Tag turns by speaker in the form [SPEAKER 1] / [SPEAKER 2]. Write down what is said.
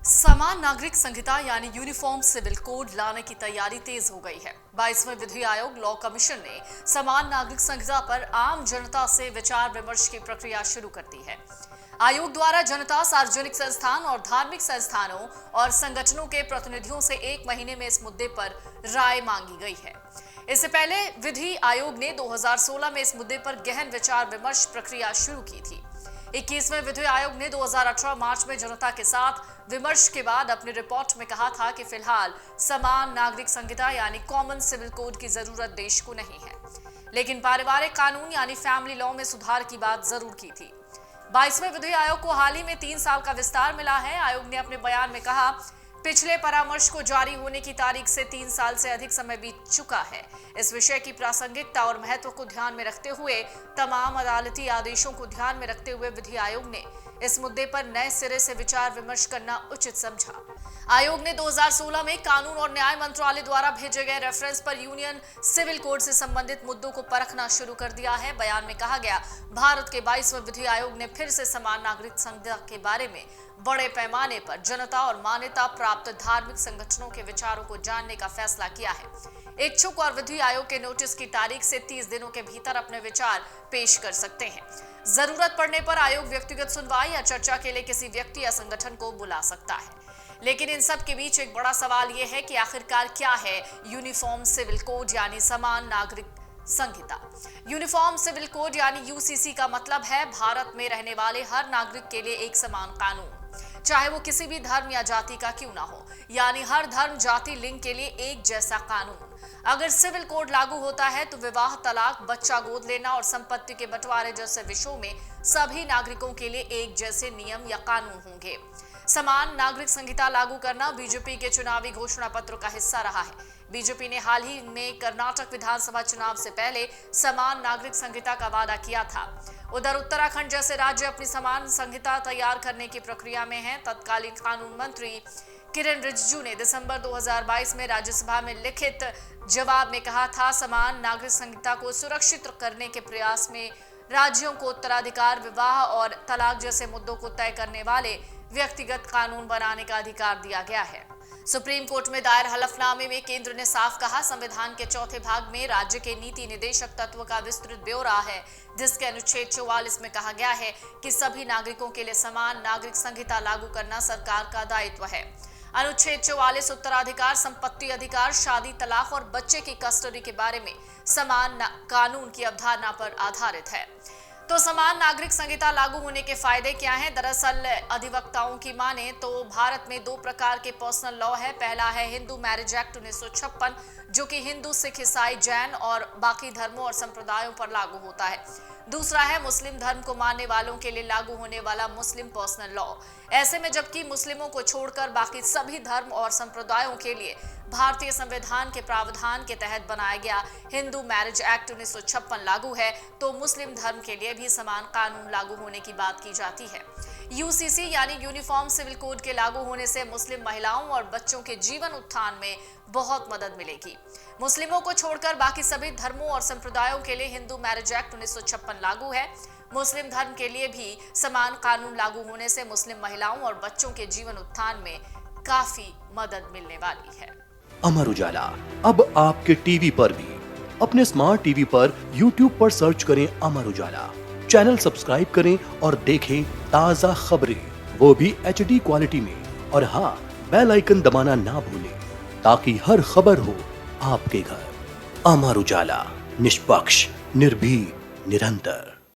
[SPEAKER 1] समान नागरिक संहिता यानी यूनिफॉर्म सिविल कोड लाने की तैयारी तेज हो गई है। 22वें विधि आयोग लॉ कमीशन ने समान नागरिक संहिता पर आम जनता से विचार विमर्श की प्रक्रिया शुरू कर दी है। आयोग द्वारा जनता, सार्वजनिक संस्थान और धार्मिक संस्थानों और संगठनों के प्रतिनिधियों से 1 महीने में इस मुद्दे पर राय मांगी गई है। इससे पहले विधि आयोग ने 2016 में इस मुद्दे पर गहन विचार विमर्श प्रक्रिया शुरू की थी। 21वें विधि आयोग ने 2018 मार्च में जनता के साथ विमर्श के बाद अपनी रिपोर्ट में कहा था कि फिलहाल समान नागरिक संहिता यानी कॉमन सिविल कोड की जरूरत देश को नहीं है, लेकिन पारिवारिक कानून यानी फैमिली लॉ में सुधार की बात जरूर की थी। 22वें विधि आयोग को हाल ही में 3 साल का विस्तार मिला है। आयोग ने अपने बयान में कहा, पिछले परामर्श को जारी होने की तारीख से 3 साल से अधिक समय बीत चुका है। इस विषय की प्रासंगिकता और महत्व को ध्यान में रखते हुए तमाम अदालती आदेशों को ध्यान में रखते हुए विधि आयोग ने इस मुद्दे पर नए सिरे से विचार विमर्श करना उचित समझा। आयोग ने 2016 में कानून और न्याय मंत्रालय द्वारा भेजे गए रेफरेंस पर यूनियन सिविल कोड से संबंधित मुद्दों को परखना शुरू कर दिया है। बयान में कहा गया, भारत के 22वें विधि आयोग ने फिर से समान नागरिक संहिता के बारे में बड़े पैमाने पर जनता और मान्यता प्राप्त धार्मिक संगठनों के विचारों को जानने का फैसला किया है। इच्छुक और विधि आयोग के नोटिस की तारीख से 30 दिनों के भीतर अपने विचार पेश कर सकते हैं। जरूरत पड़ने पर आयोग व्यक्तिगत सुनवाई या चर्चा के लिए किसी व्यक्ति या संगठन को बुला सकता है। लेकिन इन सब के बीच एक बड़ा सवाल यह है कि आखिरकार क्या है यूनिफॉर्म सिविल कोड यानी समान नागरिक संहिता। यूनिफॉर्म सिविल कोड यानी यूसीसी का मतलब है भारत में रहने वाले हर नागरिक के लिए एक समान कानून, चाहे वो किसी भी धर्म या जाति का क्यों ना हो, यानी हर धर्म, जाति, लिंग के लिए एक जैसा कानून। अगर सिविल कोड लागू होता है तो विवाह, तलाक, बच्चा गोद लेना और संपत्ति के बंटवारे जैसे विषयों में सभी नागरिकों के लिए एक जैसे नियम या कानून होंगे। समान नागरिक संहिता लागू करना बीजेपी के चुनावी घोषणा पत्र का हिस्सा रहा है। बीजेपी ने हाल ही में कर्नाटक विधानसभा चुनाव से पहले समान नागरिक संहिता का वादा किया था। उधर उत्तराखंड जैसे राज्य अपनी समान संहिता तैयार करने की प्रक्रिया में हैं। तत्कालीन कानून मंत्री किरेन रिजिजू ने दिसंबर 2022 में राज्यसभा में लिखित जवाब में कहा था, समान नागरिक संहिता को सुरक्षित करने के प्रयास में राज्यों को उत्तराधिकार, विवाह और तलाक जैसे मुद्दों को तय करने वाले व्यक्तिगत कानून बनाने का अधिकार दिया गया है। सुप्रीम कोर्ट में दायर हलफनामे में केंद्र ने साफ कहा, संविधान के चौथे भाग में राज्य के नीति निदेशक तत्व का विस्तृत ब्यौरा है, जिसके अनुच्छेद 44 में कहा गया है कि सभी नागरिकों के लिए समान नागरिक संहिता लागू करना सरकार का दायित्व है। अनुच्छेद 44 उत्तराधिकार, संपत्ति अधिकार, शादी, तलाक और बच्चे की कस्टडी के बारे में समान कानून की अवधारणा पर आधारित है। तो समान नागरिक संहिता लागू होने के फायदे क्या हैं? दरअसल अधिवक्ताओं की माने तो भारत में 2 प्रकार के पर्सनल लॉ है। पहला है हिंदू मैरिज एक्ट 1956, जो कि हिंदू, सिख, ईसाई, जैन और बाकी धर्मों और संप्रदायों पर लागू होता है। दूसरा है मुस्लिम धर्म को मानने वालों के लिए लागू होने वाला मुस्लिम पर्सनल लॉ। ऐसे में जबकि मुस्लिमों को छोड़कर बाकी सभी धर्म और संप्रदायों के लिए भारतीय संविधान के प्रावधान के तहत बनाया गया हिंदू मैरिज एक्ट 1956 लागू है, तो मुस्लिम धर्म के लिए भी समान कानून लागू होने की बात की जाती है। यूसीसी यानी यूनिफॉर्म सिविल कोड के लागू होने से मुस्लिम महिलाओं और बच्चों के जीवन उत्थान में बहुत मदद मिलेगी। मुस्लिमों को छोड़कर बाकी सभी धर्मों और संप्रदायों के लिए हिंदू मैरिज एक्ट 1956 लागू है। मुस्लिम धर्म के लिए भी समान कानून लागू होने से मुस्लिम महिलाओं और बच्चों के जीवन उत्थान में काफी मदद मिलने वाली है।
[SPEAKER 2] अमर उजाला अब आपके टीवी पर भी। अपने स्मार्ट टीवी पर YouTube पर सर्च करें अमर उजाला, चैनल सब्सक्राइब करें और देखें ताजा खबरें, वो भी HD क्वालिटी में। और हाँ, बेल आइकन दबाना ना भूलें ताकि हर खबर हो आपके घर। अमर उजाला, निष्पक्ष, निर्भीक, निरंतर।